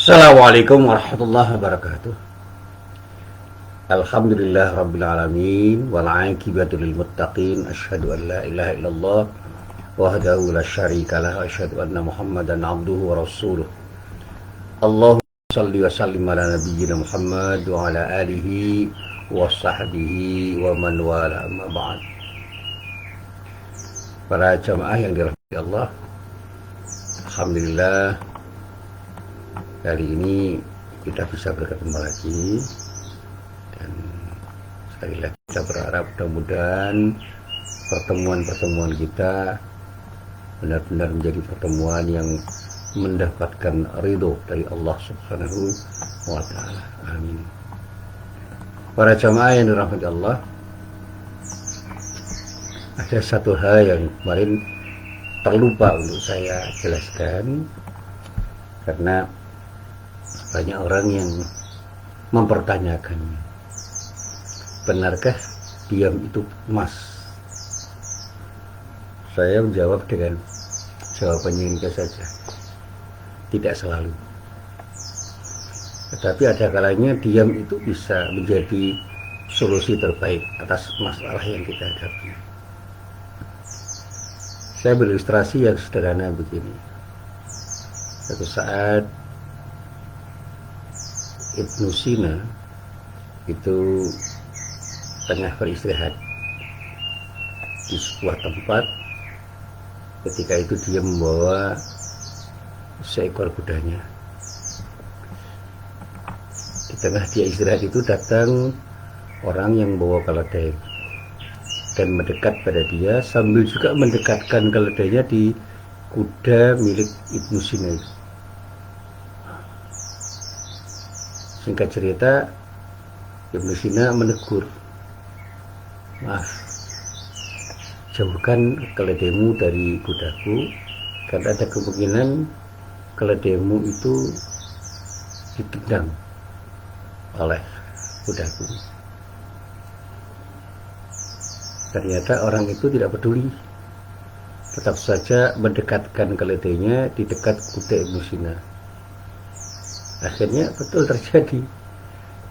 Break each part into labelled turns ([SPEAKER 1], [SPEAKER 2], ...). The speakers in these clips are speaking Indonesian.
[SPEAKER 1] Assalamualaikum warahmatullahi wabarakatuh. Alhamdulillah rabbil alamin wal aqibatu lil muttaqin. Asyhadu an la ilaha illallah wahdahu la syarikalah wa asyhadu anna Muhammadan abduhu wa rasuluh. Allahumma shalli wa sallim ala nabiyyina Muhammad wa ala alihi wa sahbihi wa man wala, amma ba'd. Para jamaah yang dirahmati Allah, alhamdulillah hari ini kita bisa bertemu lagi, dan sekali lagi kita berharap mudah-mudahan pertemuan-pertemuan kita benar-benar menjadi pertemuan yang mendapatkan ridho dari Allah Subhanahu wa Ta'ala. Amin. Para jamaah yang dirahmati Allah, ada satu hal yang kemarin terlupa untuk saya jelaskan, karena banyak orang yang mempertanyakan, benarkah diam itu emas? Saya menjawab dengan jawabannya ini saja, tidak selalu. Tetapi ada kalanya diam itu bisa menjadi solusi terbaik atas masalah yang kita hadapi. Saya berilustrasi yang sederhana begini. Suatu saat Ibnu Sina itu tengah beristirahat di sebuah tempat. Ketika itu dia membawa seekor kudanya. Di tengah dia istirahat itu datang orang yang membawa keledai dan mendekat pada dia sambil juga mendekatkan keledainya di kuda milik Ibnu Sina itu. Singkat cerita, Ibnu Sina menegur, maaf, jauhkan keledaimu dari kudaku, karena ada kemungkinan keledaimu itu ditendang oleh kudaku. Ternyata orang itu tidak peduli, tetap saja mendekatkan keledainya di dekat kuda Ibnu Sina. Akhirnya betul terjadi,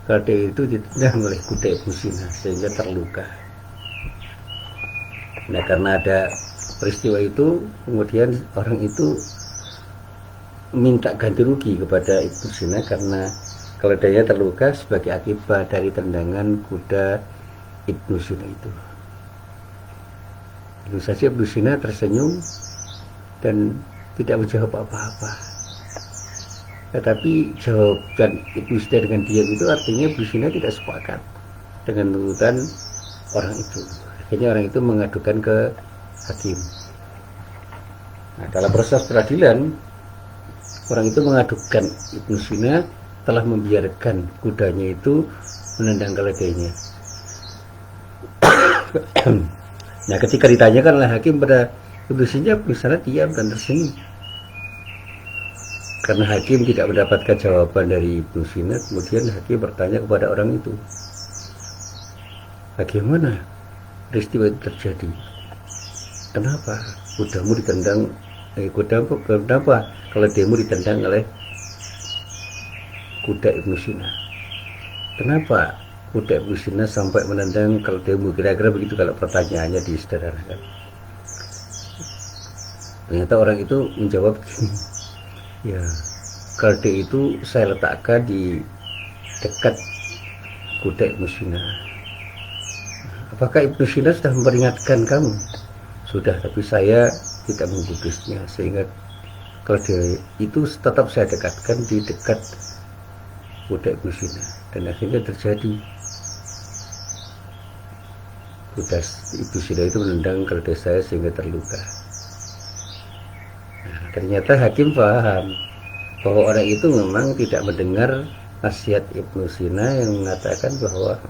[SPEAKER 1] keledai itu ditendang oleh kuda Ibnu Sina sehingga terluka. Nah, karena ada peristiwa itu, kemudian orang itu minta ganti rugi kepada Ibnu Sina karena keledainya terluka sebagai akibat dari tendangan kuda Ibnu Sina itu. Tentu saja Ibnu Sina tersenyum dan tidak menjawab apa-apa. Tetapi jawaban Ibnu Sina dengan diam itu artinya Ibnu Sina tidak sepakat dengan tuntutan orang itu. Akhirnya orang itu mengadukan ke hakim. Nah, dalam proses peradilan, orang itu mengadukan Ibnu Sina telah membiarkan kudanya itu menendang keledainya. Nah, ketika ditanyakan oleh hakim pada Ibnu Sina diam dan tersenyum. Karena hakim tidak mendapatkan jawaban dari Ibnu Sina, kemudian hakim bertanya kepada orang itu, bagaimana peristiwa itu terjadi? Kenapa kudamu ditendang? Kenapa keledaimu ditendang oleh kuda Ibnu Sina? Kenapa kuda Ibnu Sina sampai menendang keledaimu? Kira-kira begitu kalau pertanyaannya disederhanakan. Ternyata orang itu menjawab gini, ya, keledai itu saya letakkan di dekat kuda Ibnu Sina. Apakah Ibnu Sina sudah memperingatkan kamu? Sudah, tapi saya tidak menggubrisnya, sehingga keledai itu tetap saya dekatkan di dekat kuda Ibnu Sina, dan akhirnya terjadi kuda Ibnu Sina itu menendang keledai saya sehingga terluka. Nah, ternyata hakim paham bahwa orang itu memang tidak mendengar nasihat Ibnu Sina yang mengatakan bahwa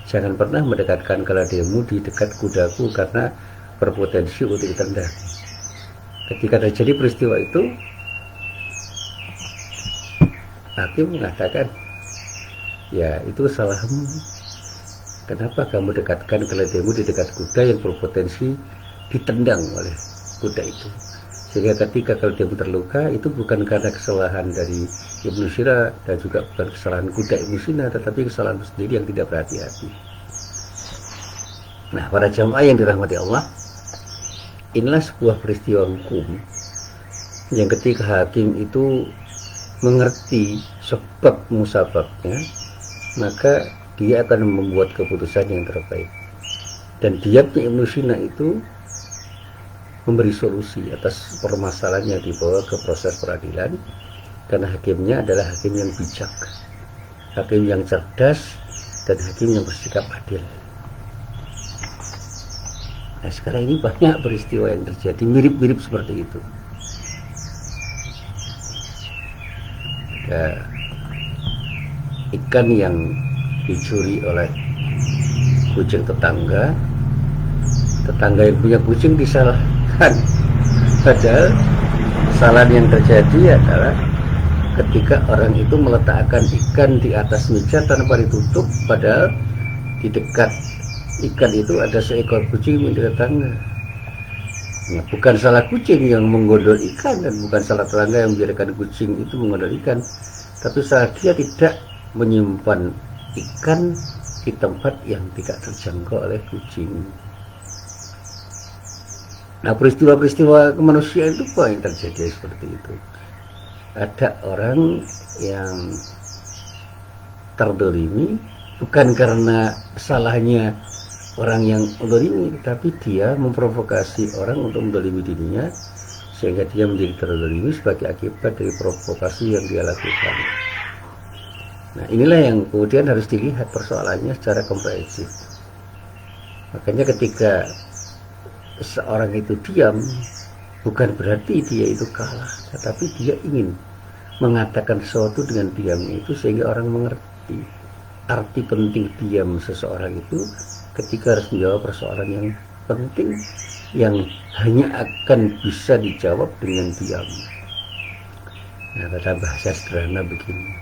[SPEAKER 1] jangan pernah mendekatkan keledaimu di dekat kudaku karena berpotensi untuk ditendang. Ketika terjadi peristiwa itu, hakim mengatakan, ya, itu salahmu. Kenapa kamu dekatkan keledaimu di dekat kuda yang berpotensi ditendang oleh kuda itu? Sehingga ketika kalau dia terluka, itu bukan karena kesalahan dari Ibnu Sina dan juga bukan kesalahan kuda Ibnu Sina, tetapi kesalahan sendiri yang tidak berhati-hati. Nah, para jamaah yang dirahmati Allah, inilah sebuah peristiwa hukum yang ketika hakim itu mengerti sebab musababnya, maka dia akan membuat keputusan yang terbaik. Dan diamnya Ibnu Sina itu memberi solusi atas permasalahan yang dibawa ke proses peradilan, karena hakimnya adalah hakim yang bijak, hakim yang cerdas, dan hakim yang bersikap adil. Nah, sekarang ini banyak peristiwa yang terjadi mirip-mirip seperti itu. Ada ikan yang dicuri oleh kucing tetangga yang punya kucing disalahkan, padahal kesalahan yang terjadi adalah ketika orang itu meletakkan ikan di atas meja tanpa ditutup, padahal di dekat ikan itu ada seekor kucing milik tetangga. Nah, bukan salah kucing yang menggondol ikan dan bukan salah tetangga yang membiarkan kucing itu menggondol ikan, tapi salah dia tidak menyimpan ikan di tempat yang tidak terjangkau oleh kucing. Nah, peristiwa-peristiwa kemanusiaan itu apa yang terjadi seperti itu? Ada orang yang terdolimi bukan karena salahnya orang yang mendolimi, tapi dia memprovokasi orang untuk mendolimi dirinya, sehingga dia menjadi terdolimi sebagai akibat dari provokasi yang dia lakukan. Nah, inilah yang kemudian harus dilihat persoalannya secara komprehensif. Makanya ketika seorang itu diam, bukan berarti dia itu kalah, tetapi dia ingin mengatakan sesuatu dengan diam itu sehingga orang mengerti arti penting diam seseorang itu ketika harus menjawab persoalan yang penting yang hanya akan bisa dijawab dengan diam. Nah, pada bahasa sederhana begini,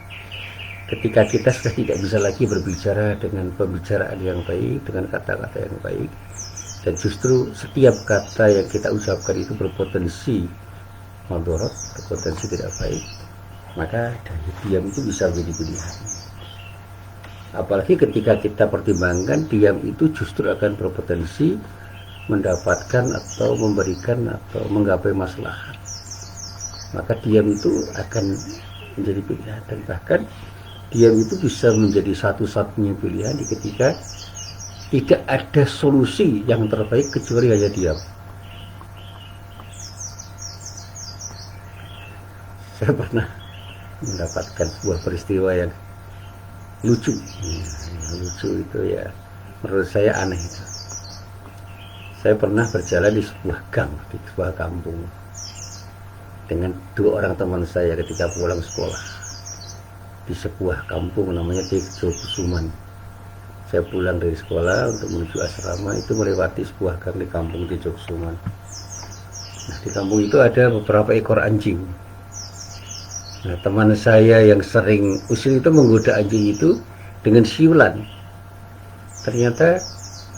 [SPEAKER 1] ketika kita sudah tidak bisa lagi berbicara dengan pembicaraan yang baik, dengan kata-kata yang baik, dan justru setiap kata yang kita ucapkan itu berpotensi madorot, berpotensi tidak baik, maka dari diam itu bisa menjadi pilihan. Apalagi ketika kita pertimbangkan diam itu justru akan berpotensi mendapatkan atau memberikan atau menggapai maslahat, maka diam itu akan menjadi pilihan. Dan bahkan diam itu bisa menjadi satu-satunya pilihan di ketika tidak ada solusi yang terbaik kecuali hanya diam. Saya pernah mendapatkan sebuah peristiwa yang lucu. Lucu itu ya menurut saya aneh itu. Saya pernah berjalan di sebuah gang, di sebuah kampung dengan dua orang teman saya ketika pulang sekolah di sebuah kampung namanya Tejo Kusuman. Saya pulang dari sekolah untuk menuju asrama, itu melewati sebuah gang di kampung Tejo Kusuman. Nah, di kampung itu ada beberapa ekor anjing. Nah, teman saya yang sering usil itu menggoda anjing itu dengan siulan. Ternyata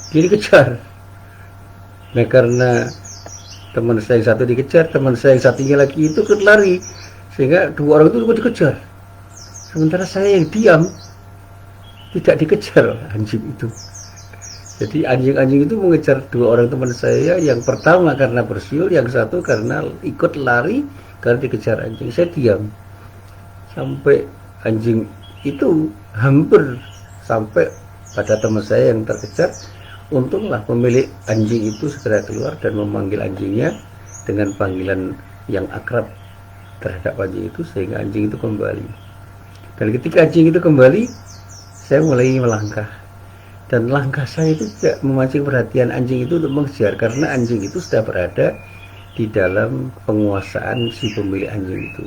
[SPEAKER 1] dia dikejar. Nah, karena teman saya yang satu dikejar, teman saya yang satunya lagi itu lari, sehingga dua orang itu juga dikejar. Sementara saya yang diam, tidak dikejar anjing itu. Jadi anjing-anjing itu mengejar dua orang teman saya, yang pertama karena bersiul, yang satu karena ikut lari karena dikejar anjing. Saya diam sampai anjing itu hampir sampai pada teman saya yang terkejar. Untunglah pemilik anjing itu segera keluar dan memanggil anjingnya dengan panggilan yang akrab terhadap anjing itu, sehingga anjing itu kembali. Dan ketika anjing itu kembali, saya mulai melangkah, dan langkah saya itu tidak memancing perhatian anjing itu untuk mengejar, karena anjing itu sudah berada di dalam penguasaan si pemilik anjing itu.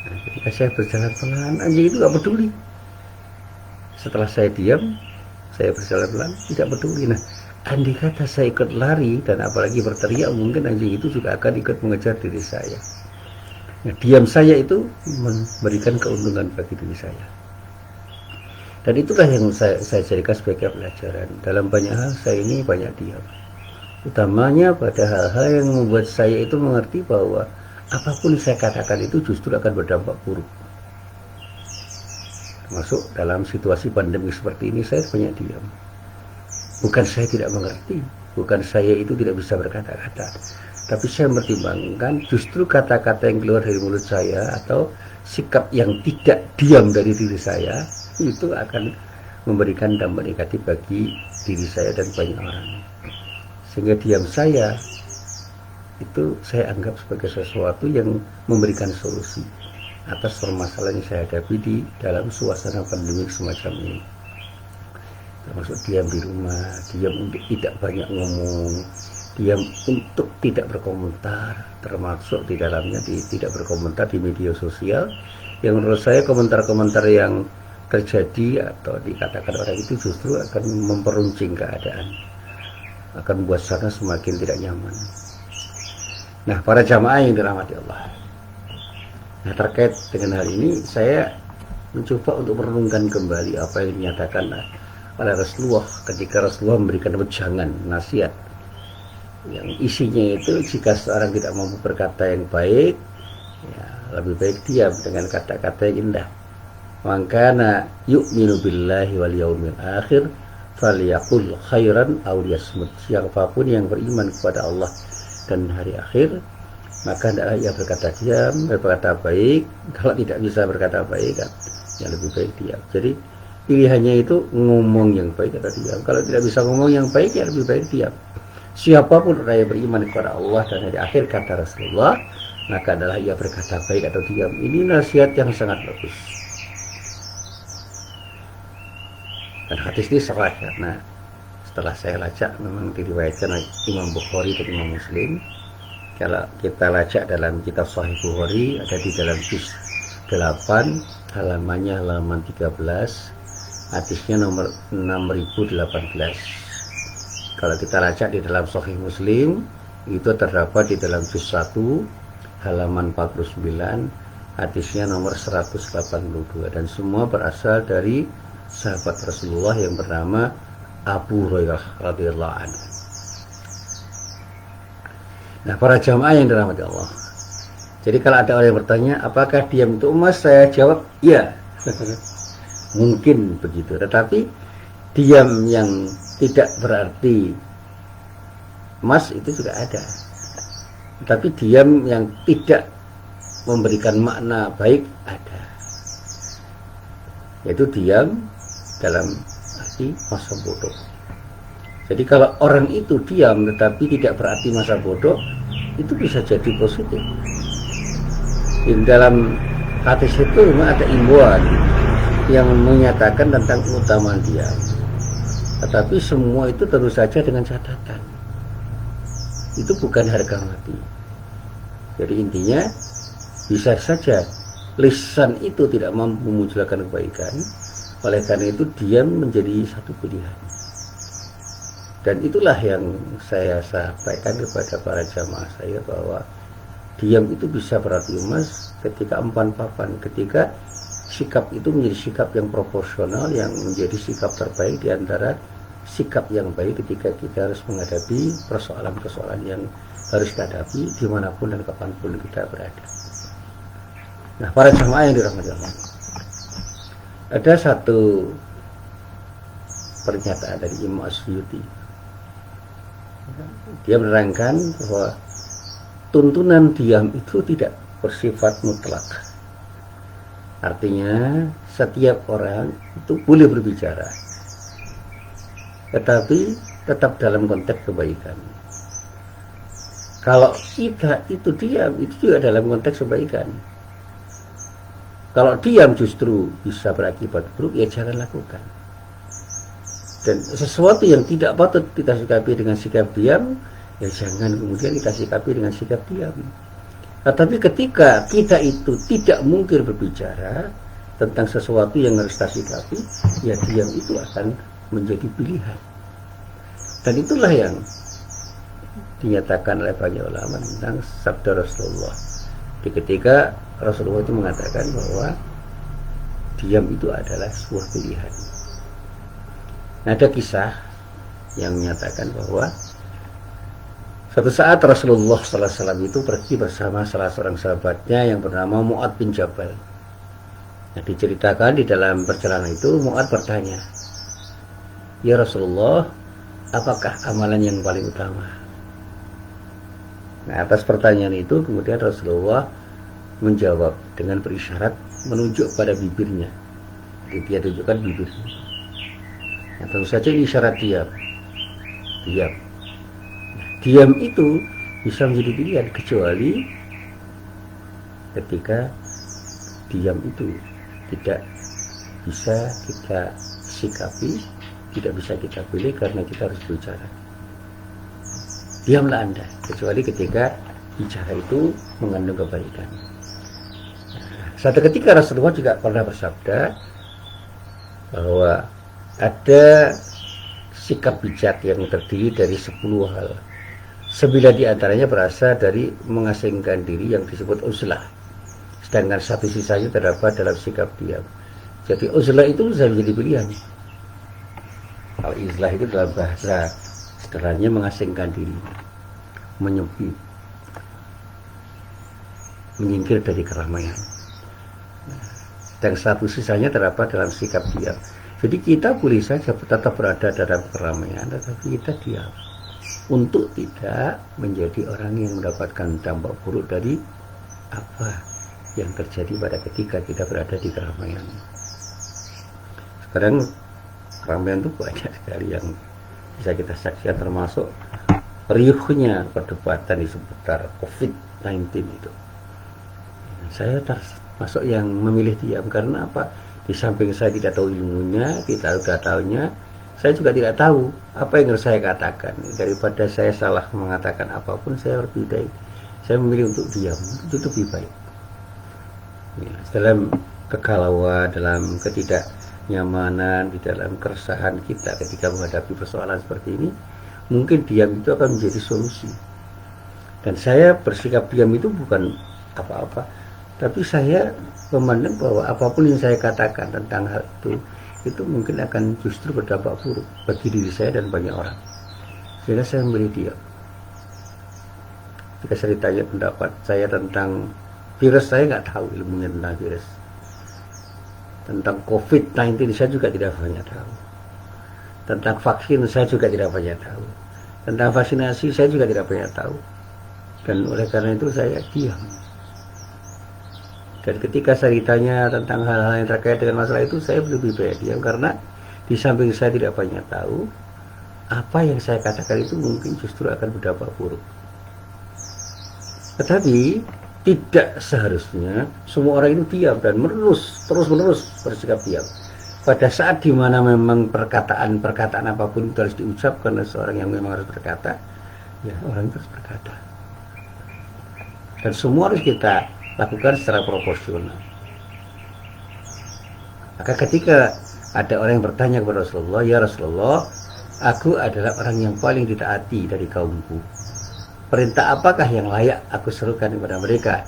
[SPEAKER 1] Nah, ketika saya berjalan pelan, anjing itu tidak peduli. Setelah saya diam, saya berjalan pelan, tidak peduli. Nah, andai kata saya ikut lari dan apalagi berteriak, mungkin anjing itu juga akan ikut mengejar diri saya. Nah, diam saya itu memberikan keuntungan bagi diri saya. Dan itulah yang saya jadikan sebagai pelajaran. Dalam banyak hal saya ini banyak diam. utamanya pada hal-hal yang membuat saya itu mengerti bahwa apapun saya katakan itu justru akan berdampak buruk. Termasuk dalam situasi pandemi seperti ini, saya banyak diam. Bukan saya tidak mengerti, bukan saya itu tidak bisa berkata-kata, tapi saya mempertimbangkan justru kata-kata yang keluar dari mulut saya atau sikap yang tidak diam dari diri saya itu akan memberikan dampak negatif bagi diri saya dan banyak orang. Sehingga diam saya itu saya anggap sebagai sesuatu yang memberikan solusi atas permasalahan yang saya hadapi di dalam suasana pandemi semacam ini. Termasuk diam di rumah, diam untuk tidak banyak ngomong, diam untuk tidak berkomentar, termasuk di dalamnya tidak berkomentar di media sosial, yang menurut saya komentar-komentar yang terjadi atau dikatakan orang itu justru akan memperuncing keadaan, akan membuat sana semakin tidak nyaman. Nah, para jamaah yang dirahmati Allah, nah terkait dengan hal ini saya mencoba untuk merenungkan kembali apa yang dinyatakan oleh Rasulullah ketika Rasulullah memberikan wejangan nasihat yang isinya itu jika seorang tidak mampu berkata yang baik, ya, lebih baik diam dengan kata-kata yang indah. Maka yu'minu billahi wal yaumil akhir falyaqul khairan aw liyasmut. Siapapun yang beriman kepada Allah dan hari akhir, maka hendaklah ia berkata diam, berkata baik. Kalau tidak bisa berkata baik, ya lebih baik diam. Jadi pilihannya itu ngomong yang baik atau diam. Kalau tidak bisa ngomong yang baik, ya lebih baik diam. Siapapun orang yang beriman kepada Allah dan hari akhir, kata Rasulullah, maka adalah ia berkata baik atau diam. Ini nasihat yang sangat bagus. Dan hadis ini sahih karena setelah saya lacak memang diriwayatkan oleh Imam Bukhari dan Imam Muslim. Kalau kita lacak dalam kitab Sahih Bukhari, ada di dalam juz 8, halamannya halaman 13, hadisnya nomor 6018. Kalau kita lacak di dalam Sahih Muslim, itu terdapat di dalam juz 1, halaman 49, hadisnya nomor 182, dan semua berasal dari sahabat Rasulullah yang bernama Abu Hurairah radhiyallahu anhu. Nah, para jamaah yang dirahmati Allah, jadi kalau ada orang yang bertanya apakah diam itu emas, saya jawab iya. Mungkin begitu, tetapi diam yang tidak berarti emas itu juga ada. Tapi diam yang tidak memberikan makna baik ada, yaitu diam dalam arti masa bodoh. Jadi kalau orang itu diam tetapi tidak berarti masa bodoh, itu bisa jadi positif. Di dalam hadis itu memang ada imbauan yang menyatakan tentang keutamaan diam. Tetapi semua itu tentu saja dengan catatan, itu bukan harga mati. Jadi intinya bisa saja lisan itu tidak mampu memunculkan kebaikan, oleh karena itu diam menjadi satu pilihan. Dan itulah yang saya sampaikan kepada para jamaah saya, bahwa diam itu bisa berarti emas ketika empan papan, ketika sikap itu menjadi sikap yang proporsional, yang menjadi sikap terbaik di antara sikap yang baik ketika kita harus menghadapi persoalan-persoalan yang harus kita hadapi dimanapun dan kapanpun kita berada. Nah, para jamaah yang dirahmati Allah, ada satu pernyataan dari Imam Asy'uti. Dia menerangkan bahwa tuntunan diam itu tidak bersifat mutlak. Artinya setiap orang itu boleh berbicara, tetapi tetap dalam konteks kebaikan. Kalau kita itu diam, itu juga dalam konteks kebaikan. Kalau diam justru bisa berakibat buruk, ya jangan lakukan. Dan sesuatu yang tidak patut kita sikapi dengan sikap diam, ya jangan kemudian kita sikapi dengan sikap diam. Tetapi ketika kita itu tidak mungkin berbicara tentang sesuatu yang harus kita sikapi, ya diam itu akan menjadi pilihan. Dan itulah yang dinyatakan oleh banyak ulama tentang sabda Rasulullah. Ketika Rasulullah itu mengatakan bahwa diam itu adalah sebuah pilihan. Nah, ada kisah yang menyatakan bahwa Suatu saat Rasulullah SAW itu pergi bersama salah seorang sahabatnya yang bernama Mu'ad bin Jabal. Nah, diceritakan di dalam perjalanan itu Mu'ad bertanya, "Ya Rasulullah, apakah amalan yang paling utama?" Nah, atas pertanyaan itu kemudian Rasulullah menjawab dengan berisyarat menunjuk pada bibirnya. Jadi dia tunjukkan bibirnya. Nah, tentu saja ini isyarat diam. Diam itu bisa menjadi pilihan kecuali ketika diam itu tidak bisa kita sikapi, tidak bisa kita pilih karena kita harus bicara. Diamlah Anda, kecuali ketika bicara itu mengandung kebaikan. Suatu ketika Rasulullah juga pernah bersabda bahwa ada sikap bijak yang terdiri dari 10 hal. 9 diantaranya berasal dari mengasingkan diri yang disebut uzlah, sedangkan 1 sisanya terdapat dalam sikap diam. Jadi uzlah itu bisa menjadi pilihan. Kalau uzlah itu dalam bahasa sederhananya mengasingkan diri, menyepi, menyingkir dari keramaian. Dan 1 sisanya terdapat dalam sikap diam. Jadi kita boleh saja tetap berada dalam keramaian, tetapi kita diam untuk tidak menjadi orang yang mendapatkan dampak buruk dari apa yang terjadi pada ketika kita berada di keramaian. Sekarang keramaian itu banyak sekali yang bisa kita saksikan, termasuk riuhnya perdebatan di seputar COVID-19 itu. Saya termasuk yang memilih diam karena apa? Di samping saya tidak tahu ilmunya, tidak tahunya, saya juga tidak tahu apa yang harus saya katakan. Daripada saya salah mengatakan apapun, saya lebih baik, saya memilih untuk diam, itu lebih baik. Ya, dalam kegalauan, dalam ketidaknyamanan, di dalam keresahan kita ketika menghadapi persoalan seperti ini, mungkin diam itu akan menjadi solusi. Dan saya bersikap diam itu bukan apa-apa, tapi saya memandang bahwa apapun yang saya katakan tentang hal itu mungkin akan justru berdampak buruk bagi diri saya dan banyak orang. Sehingga saya memilih diam. Jika saya ditanya pendapat saya tentang virus, saya nggak tahu ilmunya tentang virus. Tentang COVID-19 saya juga tidak banyak tahu. Tentang vaksin saya juga tidak banyak tahu. Tentang vaksinasi saya juga tidak banyak tahu. Dan oleh karena itu saya diam. Dan ketika saya ditanya tentang hal-hal yang terkait dengan masalah itu, saya lebih baik diam karena di samping saya tidak banyak tahu, apa yang saya katakan itu mungkin justru akan berdampak buruk. Tetapi tidak seharusnya semua orang itu diam dan terus-menerus bersikap diam. Pada saat dimana memang perkataan apapun itu harus diucapkan oleh seorang yang memang harus berkata, ya orang itu harus berkata. Dan semua harus kita lakukan secara proporsional. Maka ketika ada orang yang bertanya kepada Rasulullah, "Ya Rasulullah, aku adalah orang yang paling ditaati dari kaumku. Perintah apakah yang layak aku serukan kepada mereka?"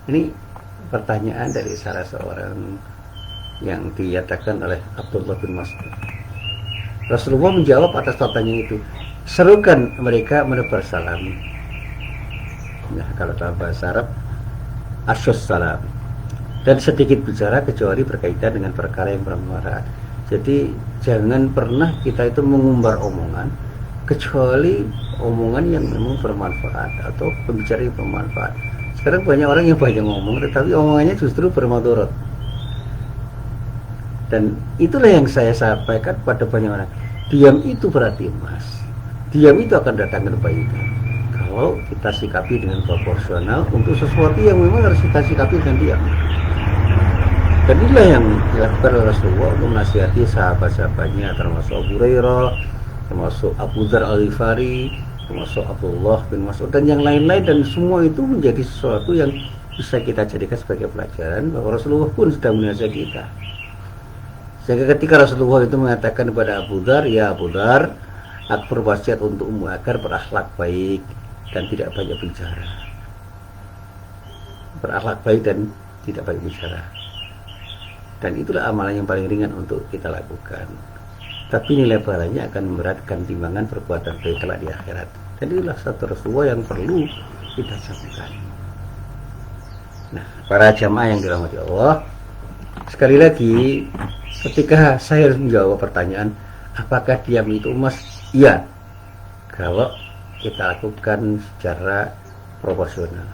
[SPEAKER 1] Ini pertanyaan dari salah seorang yang dinyatakan oleh Abdullah bin Mas'ud. Rasulullah menjawab atas pertanyaan itu, "Serukan mereka menebar salam." Nah, kalau dalam bahasa Arab, asyus salam, dan sedikit bicara kecuali berkaitan dengan perkara yang bermanfaat. Jadi jangan pernah kita itu mengumbar omongan kecuali omongan yang memang bermanfaat atau pembicara yang bermanfaat. Sekarang banyak orang yang banyak ngomong tetapi omongannya justru bermudarat. Dan itulah yang saya sampaikan pada banyak orang. Diam itu berarti emas. Diam itu akan datangkan kebaikan kalau kita sikapi dengan proporsional untuk sesuatu yang memang harus kita sikapi dengan diam. Dan inilah yang dilakukan oleh Rasulullah untuk menasihati sahabat-sahabatnya, termasuk Abu Hurairah, termasuk Abu Dzar Al-Ghifari, termasuk Abdullah bin Mas'ud dan yang lain-lain. Dan semua itu menjadi sesuatu yang bisa kita jadikan sebagai pelajaran bahwa Rasulullah pun sedang menasihati kita. Sehingga ketika Rasulullah itu mengatakan kepada Abu Dzar, "Ya Abu Dzar, aku berwasiat untukmu agar berakhlak baik dan tidak banyak bicara." Berakhlak baik dan tidak banyak bicara. Dan itulah amalan yang paling ringan untuk kita lakukan. Tapi nilai pahalanya akan memberatkan timbangan perbuatan baik kelak di akhirat. Jadi inilah satu Rasulullah yang perlu kita camkan. Nah, para jamaah yang dirahmati Allah, sekali lagi ketika saya harus menjawab pertanyaan apakah diam itu emas? Iya, kalau kita lakukan secara proporsional.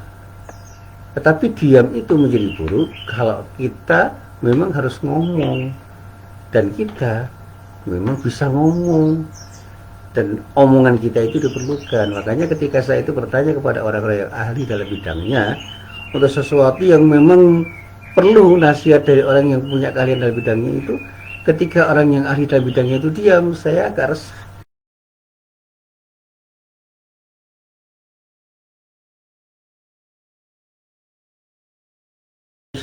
[SPEAKER 1] Tetapi diam itu menjadi buruk kalau kita memang harus ngomong, dan kita memang bisa ngomong, dan omongan kita itu diperlukan. Makanya ketika saya itu bertanya kepada orang-orang yang ahli dalam bidangnya untuk sesuatu yang memang perlu nasihat dari orang yang punya keahlian dalam bidangnya itu, ketika orang yang ahli dalam bidangnya itu diam, saya agak resah.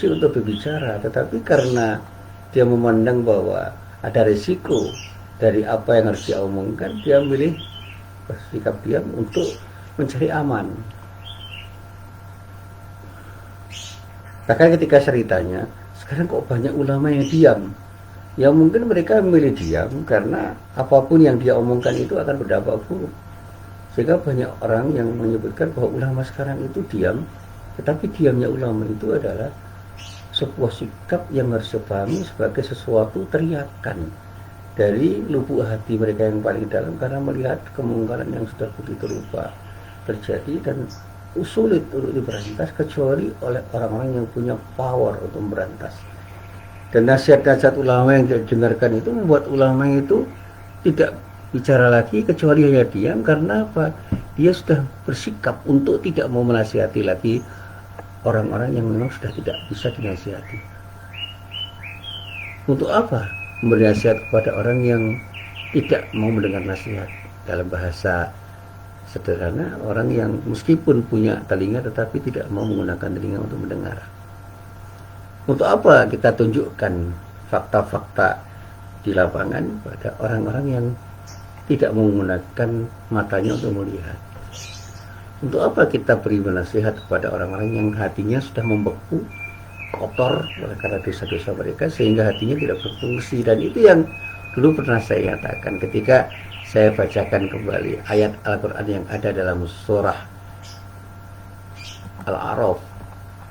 [SPEAKER 1] Untuk berbicara, tetapi karena dia memandang bahwa ada risiko dari apa yang harus dia omongkan, dia memilih bersikap diam untuk mencari aman. Bahkan ketika ceritanya, sekarang kok banyak ulama yang diam? Ya mungkin mereka memilih diam karena apapun yang dia omongkan itu akan berdampak buruk. Sehingga banyak orang yang menyebutkan bahwa ulama sekarang itu diam, tetapi diamnya ulama itu adalah sebuah sikap yang harus dipahami sebagai sesuatu teriakan dari lubuk hati mereka yang paling dalam, karena melihat kemungkaran yang sudah begitu rupa terjadi dan sulit untuk diberantas kecuali oleh orang-orang yang punya power untuk memberantas. Dan nasihat-nasihat ulama yang didengarkan itu membuat ulama itu tidak bicara lagi kecuali hanya diam. Karena apa? Dia sudah bersikap untuk tidak mau menasihati lagi orang-orang yang memang sudah tidak bisa dinasihati. Untuk apa memberi nasihat kepada orang yang tidak mau mendengar nasihat? Dalam bahasa sederhana, orang yang meskipun punya telinga tetapi tidak mau menggunakan telinga untuk mendengar. Untuk apa kita tunjukkan fakta-fakta di lapangan pada orang-orang yang tidak menggunakan matanya untuk melihat? Untuk apa kita beri nasihat kepada orang-orang yang hatinya sudah membeku, kotor oleh karena dosa-dosa mereka, sehingga hatinya tidak berfungsi? Dan itu yang dulu pernah saya katakan ketika saya bacakan kembali ayat Al-Quran yang ada dalam surah Al-A'raf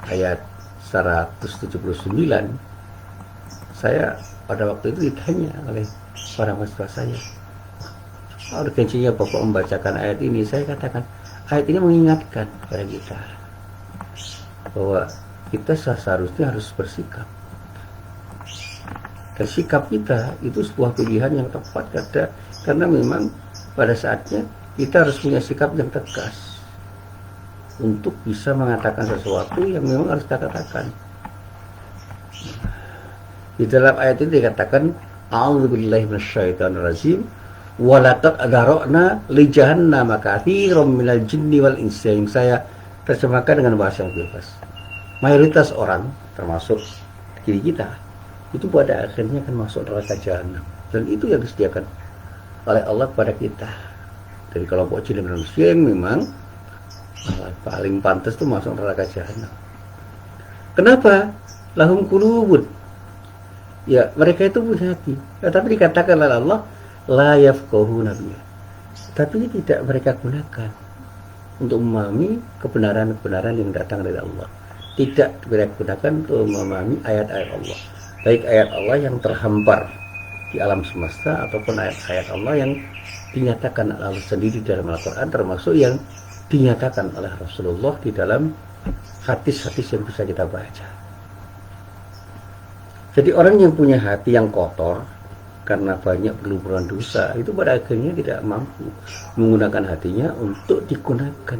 [SPEAKER 1] ayat 179. Saya pada waktu itu ditanya oleh para mahasiswa saya, urgensinya Bapak membacakan ayat ini. Saya katakan, ayat ini mengingatkan kepada kita bahwa kita seharusnya harus bersikap. Dan sikap kita itu sebuah pilihan yang tepat, karena memang pada saatnya kita harus punya sikap yang tegas untuk bisa mengatakan sesuatu yang memang harus kita katakan. Di dalam ayat ini dikatakan, a'udzubillahi minasyaitonirrajim, walaqad dzara'na li jahannama katsiran minal jinni wal insi. Yang saya terjemahkan dengan bahasa yang bebas. Mayoritas orang, termasuk diri kita, itu pada akhirnya akan masuk neraka jahanam. Dan itu yang disediakan oleh Allah kepada kita. Dari kelompok jin dan manusia yang memang paling pantas itu masuk neraka jahanam. Kenapa? Lahum qulubun. Ya, mereka itu punya hati. Tetapi dikatakan oleh Allah, la yafqahuna biha. Tapi tidak mereka gunakan untuk memahami kebenaran-kebenaran yang datang dari Allah. Tidak mereka gunakan untuk memahami ayat-ayat Allah. Baik ayat Allah yang terhampar di alam semesta ataupun ayat-ayat Allah yang dinyatakan oleh Allah sendiri dalam Al-Quran, termasuk yang dinyatakan oleh Rasulullah di dalam hadis-hadis yang bisa kita baca. Jadi orang yang punya hati yang kotor karena banyak pelumpuran dosa, itu pada akhirnya tidak mampu menggunakan hatinya untuk digunakan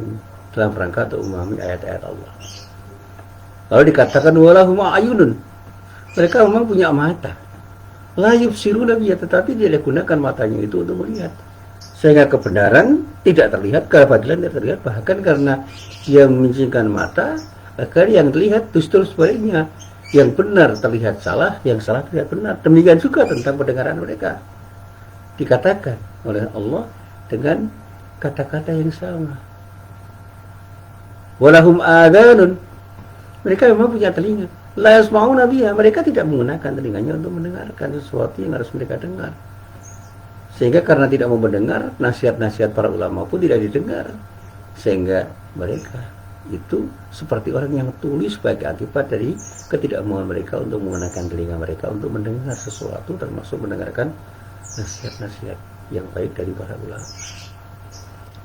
[SPEAKER 1] dalam rangka untuk memahami ayat-ayat Allah. Lalu dikatakan walahum ayunun, mereka memang punya mata, la yubsiruna biha, tetapi dia gunakan matanya itu untuk melihat, sehingga kebenaran tidak terlihat, keadilan tidak terlihat. Bahkan karena dia meminjamkan mata, agar yang terlihat justru sebaliknya, yang benar terlihat salah, yang salah terlihat benar. Demikian juga tentang pendengaran mereka, dikatakan oleh Allah dengan kata-kata yang sama. Walahum adhanun, mereka memang punya telinga, la yasma'una biha, mereka tidak menggunakan telinganya untuk mendengarkan sesuatu yang harus mereka dengar. Sehingga karena tidak mau mendengar, nasihat-nasihat para ulama pun tidak didengar. Sehingga mereka itu seperti orang yang tuli sebagai akibat dari ketidakmauan mereka untuk menggunakan telinga mereka untuk mendengar sesuatu, termasuk mendengarkan nasihat-nasihat yang baik dari para ulama.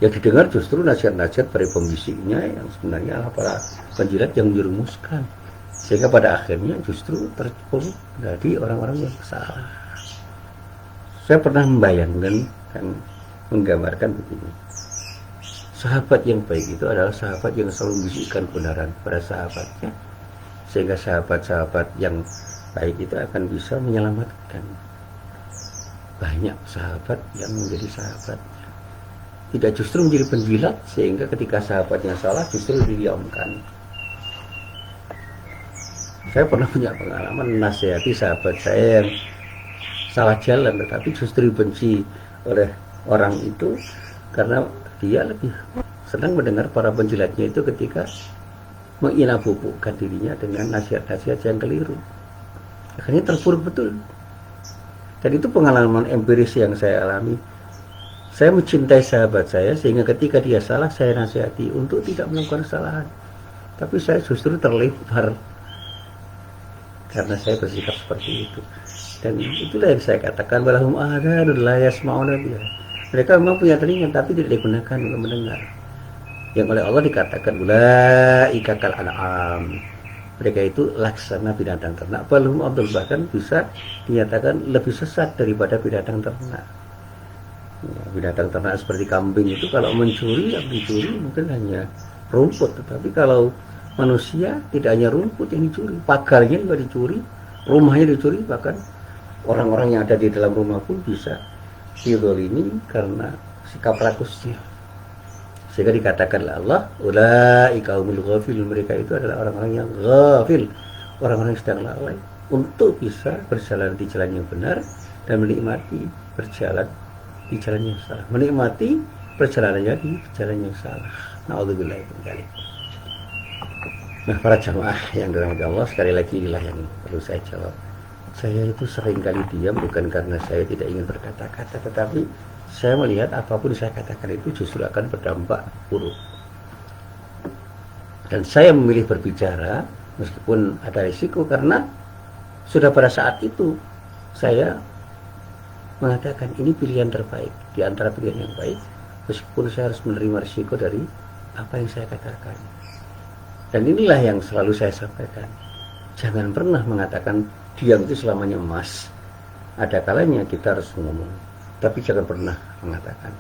[SPEAKER 1] Yang didengar justru nasihat-nasihat dari pembisiknya yang sebenarnya adalah para penjilat yang menjerumuskan, sehingga pada akhirnya justru terpuruk dari orang-orang yang salah. Saya pernah membayangkan dan menggambarkan begini, sahabat yang baik itu adalah sahabat yang selalu membisikkan kebenaran pada sahabatnya, sehingga sahabat-sahabat yang baik itu akan bisa menyelamatkan banyak sahabat yang menjadi sahabatnya. Tidak justru menjadi penjilat, sehingga ketika sahabatnya salah justru didiamkan. Saya pernah punya pengalaman menasihati sahabat saya yang salah jalan, tetapi justru dibenci oleh orang itu karena dia lebih senang mendengar para penjilatnya itu ketika menginabubukkan dirinya dengan nasihat-nasihat yang keliru. Akhirnya terpuruk betul. Dan itu pengalaman empiris yang saya alami. Saya mencintai sahabat saya sehingga ketika dia salah saya nasihati untuk tidak melakukan kesalahan. Tapi saya justru terlempar karena saya bersikap seperti itu. Dan itulah yang saya katakan, walahum adhanun la yasma'una biha. Mereka memang punya telinga tapi tidak digunakan untuk mendengar. Yang oleh Allah dikatakan ulaika kal an'am. Mereka itu laksana binatang ternak. Balhum adul, bahkan bisa dinyatakan lebih sesat daripada binatang ternak. Ya, binatang ternak seperti kambing itu kalau mencuri, yang dicuri mungkin hanya rumput, tetapi kalau manusia tidak hanya rumput yang dicuri, pagarnya juga dicuri, rumahnya dicuri, bahkan orang-orang yang ada di dalam rumah pun bisa dizalimi karena sikap rakusnya. Sehingga dikatakan Allah, ulaika humul ghafilun, mereka itu adalah orang-orang yang ghafil, orang-orang yang sedang lalai untuk bisa berjalan di jalan yang benar dan menikmati berjalan di jalan yang salah, menikmati perjalanannya di jalan yang salah. Na'udzubillah min dzalik. Nah, para jamaah yang dirahmati Allah, sekali lagi inilah yang perlu saya jawab. Saya itu sering kali diam bukan karena saya tidak ingin berkata-kata, tetapi saya melihat apapun saya katakan itu justru akan berdampak buruk. Dan saya memilih berbicara meskipun ada risiko, karena sudah pada saat itu saya mengatakan ini pilihan terbaik di antara pilihan yang baik, meskipun saya harus menerima risiko dari apa yang saya katakan. Dan inilah yang selalu saya sampaikan, jangan pernah mengatakan diam itu selamanya emas. Ada kalanya kita harus ngomong, tapi jangan pernah mengatakan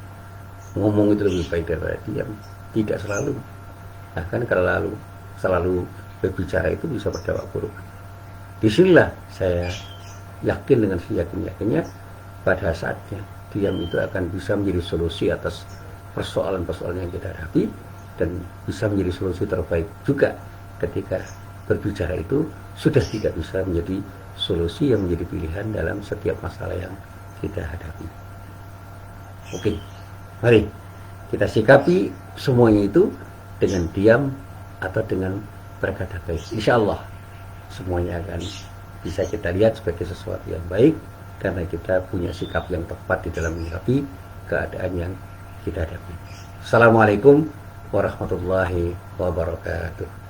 [SPEAKER 1] ngomong itu lebih baik daripada diam. Tidak selalu, bahkan kalau selalu berbicara itu bisa berdampak buruk. Disinilah saya yakin dengan seyakin-yakinnya pada saatnya diam itu akan bisa menjadi solusi atas persoalan-persoalan yang kita hadapi, dan bisa menjadi solusi terbaik juga ketika berbicara itu sudah tidak bisa menjadi solusi yang menjadi pilihan dalam setiap masalah yang kita hadapi. Oke, mari kita sikapi semuanya itu dengan diam atau dengan berkata baik. Insya Allah semuanya akan bisa kita lihat sebagai sesuatu yang baik, karena kita punya sikap yang tepat di dalam menyikapi keadaan yang kita hadapi. Assalamualaikum warahmatullahi wabarakatuh.